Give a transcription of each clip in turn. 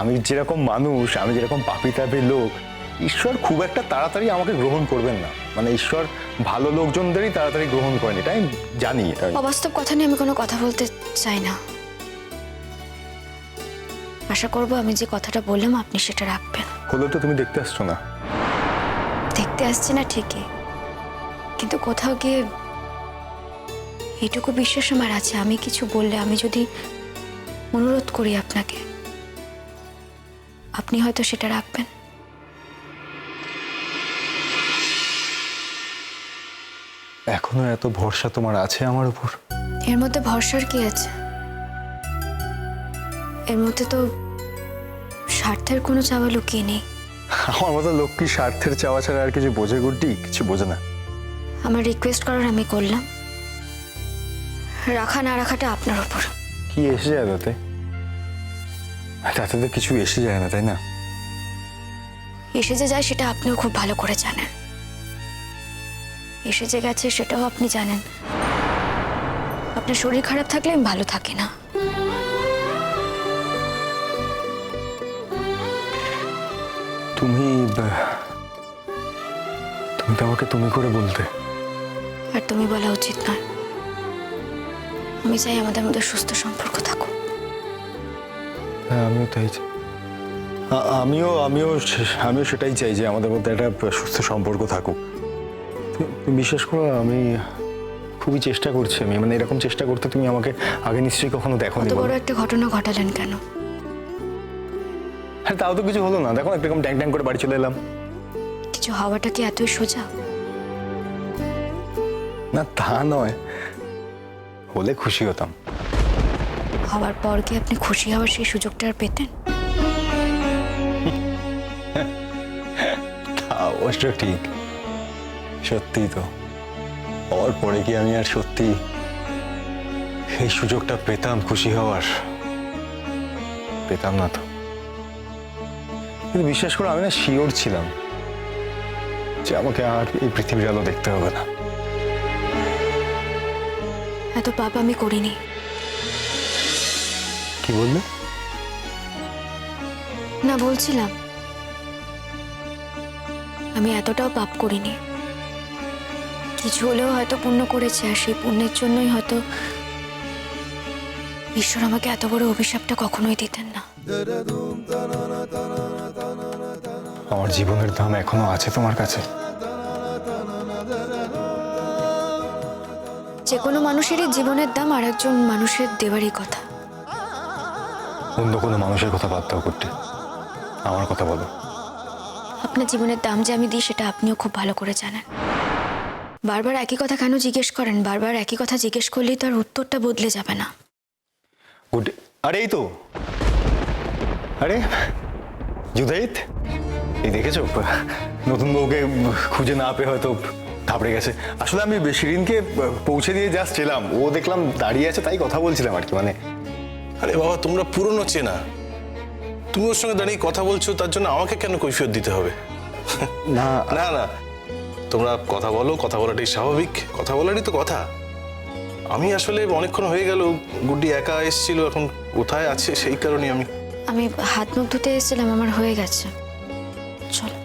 আমি যেরকম মানুষ, আমি যেরকম পাপী টাইপের লোক, ঈশ্বর খুব একটা তাড়াতাড়ি আমাকে গ্রহণ করবেন না। মানে ঈশ্বর ভালো লোকজনদেরই তাড়াতাড়ি গ্রহণ করেন, এটা আমি জানি। অবাস্তব কথা নিয়ে আমি কোনো কথা বলতে চাই না। আশা করব আমি যে কথাটা বললাম আপনি সেটা রাখবেন। হলো তো তুমি দেখতে আসছো না? দেখতে আসছি না ঠিকই, কিন্তু কোথাও গিয়ে এটুকু বিশ্বাস আমার আছে, আমি কিছু বললে, আমি যদি অনুরোধ করি আপনাকে, আপনি হয়তো সেটা রাখবেন। এখনো এত ভরসা তোমার আছে আমার উপর? এর মধ্যে ভরসার কি আছে? এর মধ্যে তো স্বার্থের কোনো চাওয়া লুকিয়ে নেই। আমার মতো লোক কি স্বার্থের চাওয়া ছাড়া আর কিছু বোঝে গুড্ডি? কিছু বোঝে না। আমার রিকোয়েস্ট করার আমি করলাম, রাখা না রাখাটা আপনার উপর। কি এসে যায় তাতে? তাতে তো কিছু এসে যায় না, তাই না? এসে যে যায় সেটা আপনিও খুব ভালো করে জানেন, এসে যে গেছে সেটাও আপনি জানেন। আপনার শরীর খারাপ থাকলে আমি ভালো থাকি না। তুমি তো আমাকে তুমি করে বলতে। আর তুমি বলা উচিত নয়। আমি চাই আমাদের মধ্যে সুস্থ সম্পর্ক থাকুক। হ্যাঁ, আমিও তাই চাই। আমিও সেটাই চাই যে আমাদের মধ্যে একটা সুস্থ সম্পর্ক থাকুক। তুমি বিশ্বাস করো, আমি খুবই চেষ্টা করছি। আমি মানে এরকম চেষ্টা করতে তুমি আমাকে আগে নিশ্চয়ই কখনো দেখোনি। এত বড় একটা ঘটনা ঘটালেন কেন? হ্যাঁ, তাও তো কিছু হলো না। দেখো, একরকম ট্যাং ট্যাং করে বাড়ি চলে এলাম। কিছু হওয়াটা কি এতই সোজা? না, তা নয়, হলে খুশি হতাম। হওয়ার পর কি আপনি খুশি হওয়ার সেই সুযোগটা আর পেতেন? তা অবশ্য ঠিক, সত্যি তো। হওয়ার পরে কি আমি আর সত্যি সেই সুযোগটা পেতাম খুশি হওয়ার? পেতাম না তো। কিন্তু বিশ্বাস করো, আমি না শিওর ছিলাম যে আমাকে আর এই পৃথিবীর আলো দেখতে হবে না। এত পাপ আমি করিনি। কি বললে? না, বলছিলাম আমি এতটাও পাপ করিনি। কিছু হলেও হয়তো পুণ্য করেছে, আর সেই পুণ্যের জন্যই হয়তো ঈশ্বর আমাকে এত বড় অভিশাপটা কখনোই দিতেন না। আমার জীবনের দাম এখনো আছে তোমার কাছে? যে কোনো মানুষেরই জীবনের দাম আর একজন মানুষের দেওয়ারই কথা। অন্য কোনো মানুষের কথা বাদ দাও করতে, আমার কথা বলো। আপনার জীবনের দাম যে আমি দিই সেটা আপনিও খুব ভালো করে জানেন। বারবার একই কথা কেন জিজ্ঞেস করেন? বারবার একই কথা জিজ্ঞেস করলেই তার উত্তরটা বদলে যাবে না। গুড। আরে এই তো, আরে জুদাইত, এই দেখেছো নতুন বউকে খুঁজে না পেয়ে হয়তো ঘাবড়ে গেছে। আসলে আমি শিরিনকে পৌঁছে দিয়ে জাস্ট ছিলাম, ও দেখলাম দাঁড়িয়ে আছে, তাই কথা বলছিলাম আর কি। মানে আরে বাবা, তোমরা পুরনো চেনা, তুমি ওর সঙ্গে দাঁড়িয়ে কথা বলছো, তার জন্য আমাকে কেন কৈফিয়ত দিতে হবে? না না না, তোমরা কথা বলো, কথা বলাটাই স্বাভাবিক, কথা বলারই তো কথা। আমি আসলে অনেকক্ষণ হয়ে গেল, গুড্ডি একা এসেছিল, এখন কোথায় আছে সেই কারণে আমি হাত মুখ ধুতে এসেছিলাম, আমার হয়ে গেছে। চলো।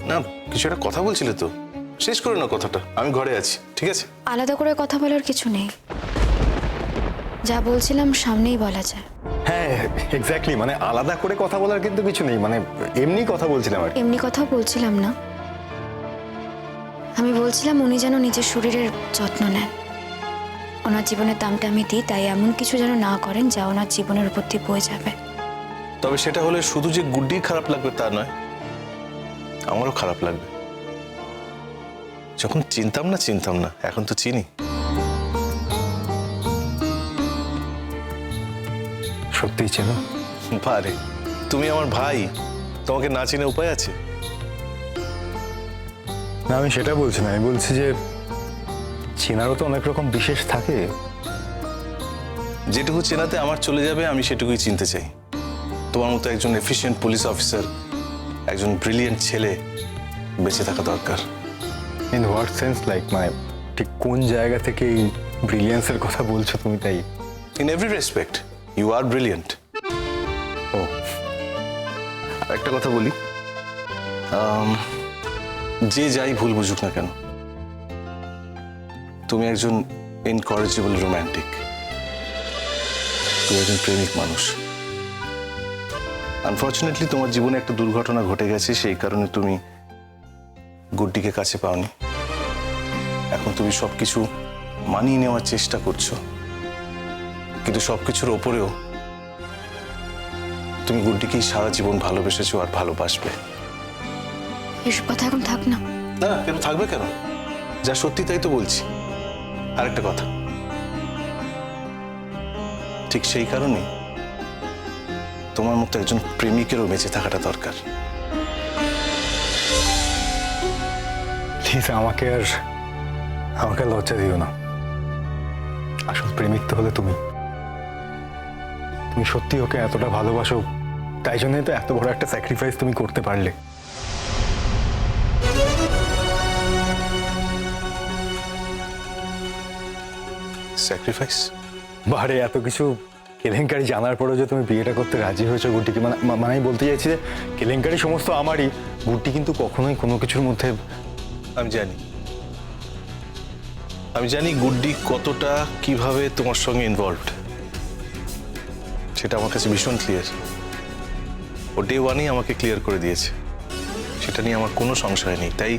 না, কিছু একটা কথা বলছিলে তো, শেষ করে না কথাটা। আমি ঘরে আছি, ঠিক আছে? আলাদা করে কথা বলার কিছু নেই, যা বলছিলাম সামনেই বলা যায়। হ্যাঁ, এক্স্যাক্টলি, মানে আলাদা করে কথা বলার কিন্তু কিছু নেই, মানে এমনি কথা বলছিলাম আর কি। এমনি কথাও বলছিলাম না, আমি বলছিলাম উনি যেন নিজের শরীরের যত্ন নেন। ওনার জীবনের দামটা আমি দিই, তাই এমন কিছু যেন না করেন যা ওনার জীবনের উপর দিয়ে বয়ে যাবে। তবে সেটা হলে শুধু যে গুড্ডির খারাপ লাগবে তা নয়, আমারও খারাপ লাগবে। যখন চিনতাম না, এখন তো চিনি। সত্যিই চেনো? বারে, তুমি আমার ভাই, তোমাকে না চিনে উপায় আছে? না, আমি সেটা বলছি না, আমি বলছি যে চেনারও তো অনেক রকম বিশেষ থাকে। যেটুকু চেনাতে আমার চলে যাবে, আমি সেটুকুই চিনতে চাই। তোমার মতো একজন এফিশিয়েন্ট পুলিশ অফিসার, একজন ব্রিলিয়েন্ট ছেলে বেঁচে থাকা দরকার। In what sense? লাইক মানে ঠিক কোন জায়গা থেকে এই ব্রিলিয়েন্সের কথা বলছো তুমি? তাই in every respect you are brilliant. ও, একটা কথা বলি, যে যাই ভুল বুঝুক না কেন, তুমি একজন ইনকরেজিবল রোম্যান্টিক, তুমি একজন প্রেমিক মানুষ। আনফর্চুনেটলি তোমার জীবনে একটা দুর্ঘটনা ঘটে গেছে, সেই কারণে তুমি গুড্ডিকে কাছে পাওনি। এখন তুমি সবকিছু মানিয়ে নেওয়ার চেষ্টা করছো, কিন্তু সবকিছুর ওপরেও তুমি গুড্ডিকেই সারা জীবন ভালোবেসেছো আর ভালোবাসবে। এসব কথা এখন থাক না। না না, কেন থাকবে কেন? যা সত্যি তাই তো বলছি। আরেকটা কথা, ঠিক সেই কারণে তোমার মতো একজন প্রেমিকেরও বেঁচে থাকাটা দরকার। প্লিজ আমাকে আর লজ্জা দিও না। আসল প্রেমিক তো হলে তুমি সত্যি ওকে এতটা ভালোবাসো, তাই জন্যই তো এত বড় একটা স্যাক্রিফাইস তুমি করতে পারলে। স্যাক্রিফাইস? বারে এত কিছু কেলেঙ্কারি জানার পরেও যে তুমি বিয়েটা করতে রাজি হয়েছো গুড্ডিকে, মানে আমি বলতে চাইছি যে কেলেঙ্কারি সমস্ত আমারই, গুড্ডি কিন্তু কখনোই কোনো কিছুর মধ্যে। আমি জানি গুড্ডি কতটা কিভাবে তোমার সঙ্গে ইনভলভড, সেটা আমার কাছে ভীষণ ক্লিয়ার। ও ডে ওয়ানেই আমাকে ক্লিয়ার করে দিয়েছে, সেটা নিয়ে আমার কোনো সংশয় নেই। তাই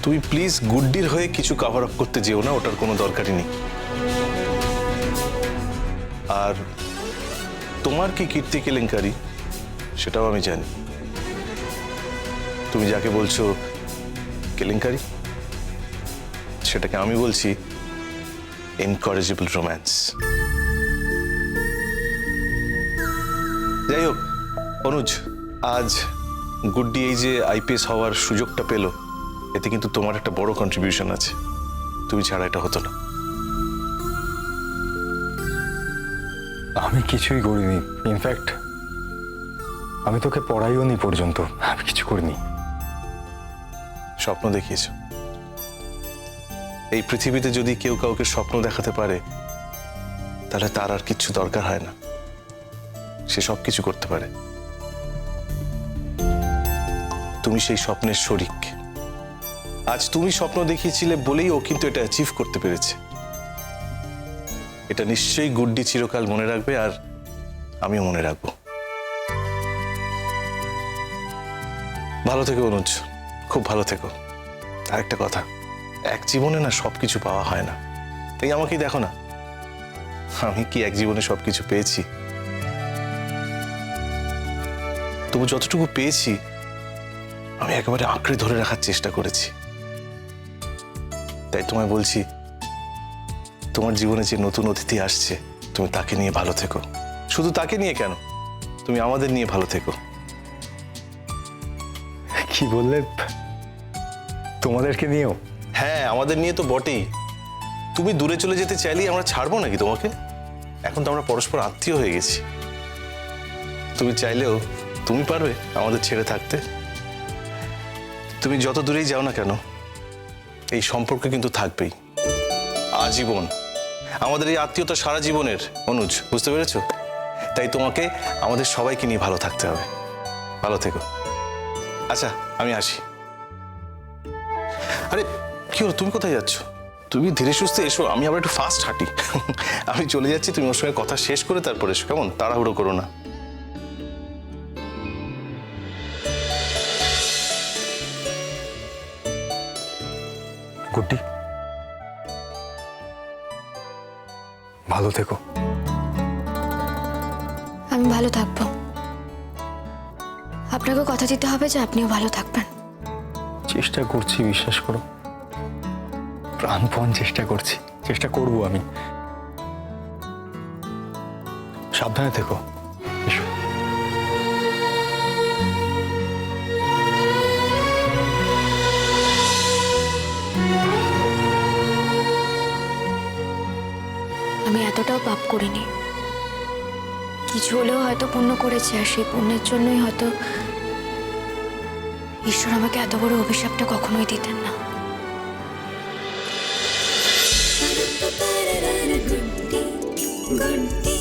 তুমি প্লিজ গুড্ডির হয়ে কিছু কভার আপ করতে যেও না, ওটার কোনো দরকারই নেই। আর তোমার কি কীর্তি কেলেঙ্কারি সেটাও আমি জানি। তুমি যাকে বলছো কেলেঙ্কারি, সেটাকে আমি বলছি ইনকরেজিবল রোম্যান্স। যাই হোক অনুজ, আজ গুড্ডি এই যে আইপিএস হওয়ার সুযোগটা পেল, এতে কিন্তু তোমার একটা বড় কন্ট্রিবিউশন আছে। তুমি ছাড়া এটা হতো না। আমি কিছুই করিনি, ইনফ্যাক্ট আমি তোকে পড়াইও নি পর্যন্ত, আমি কিছু করিনি। স্বপ্ন দেখিয়েছ। এই পৃথিবীতে যদি কেউ কাউকে স্বপ্ন দেখাতে পারে, তাহলে তার আর কিচ্ছু দরকার হয় না, সে সব কিছু করতে পারে। তুমি সেই স্বপ্নের শরিক। আজ তুমি স্বপ্ন দেখিয়েছিলে বলেই ও কিন্তু এটা অ্যাচিভ করতে পেরেছে। এটা নিশ্চয়ই গুড্ডি চিরকাল মনে রাখবে, আর আমিও মনে রাখবো। ভালো থেকো অনুজ, খুব ভালো থেকো। আরেকটা কথা, এক জীবনে না সবকিছু পাওয়া হয় না। তাই আমাকেই দেখো না, আমি কি এক জীবনে সবকিছু পেয়েছি? তবু যতটুকু পেয়েছি আমি একেবারে আঁকড়ে ধরে রাখার চেষ্টা করেছি। তাই তোমায় বলছি, তোমার জীবনে যে নতুন অতিথি আসছে, তুমি তাকে নিয়ে ভালো থেকো। শুধু তাকে নিয়ে কেন, তুমি আমাদের নিয়ে ভালো থেকো। কি বললে? তোমাদেরকে নিয়েও? হ্যাঁ, আমাদের নিয়ে তো বটেই। তুমি দূরে চলে যেতে চাইলেই আমরা ছাড়বো নাকি তোমাকে? এখন তো আমরা পরস্পর আত্মীয় হয়ে গেছি। তুমি চাইলেও তুমি পারবে আমাদের ছেড়ে থাকতে? তুমি যত দূরেই যাও না কেন, এই সম্পর্ক কিন্তু থাকবেই আজীবন। আমাদের এই আত্মীয়তা সারা জীবনের, অনুজ, বুঝতে পেরেছো? তাই তোমাকে আমাদের সবাইকে নিয়ে ভালো থাকতে হবে। ভালো থেকো। আচ্ছা, আমি আসি। আরে কি হলো, তুমি কোথায় যাচ্ছ? তুমি ধীরে সুস্থে এসো, আমি আবার একটু ফাস্ট হাঁটি। আমি চলে যাচ্ছি, তুমি ওর সঙ্গে কথা শেষ করে তারপর এসো, কেমন? তাড়াহুড়ো করো না। গুড্ডি, ভালো থেকো। আমি ভালো থাকবো। আপনাকেও কথা দিতে হবে যে আপনিও ভালো থাকবেন। চেষ্টা করছি, বিশ্বাস করো, প্রাণপণ চেষ্টা করছি, চেষ্টা করব আমি। সাবধানে থেকো। এসো। আমি এতটাও পাপ করিনি। কিছু হলেও হয়তো পুণ্য করেছি, আর সেই পুণ্যের জন্যই হয়তো ঈশ্বর আমাকে এত বড় অভিশাপটা কখনোই দিতেন না। गुड्डी गुड्डी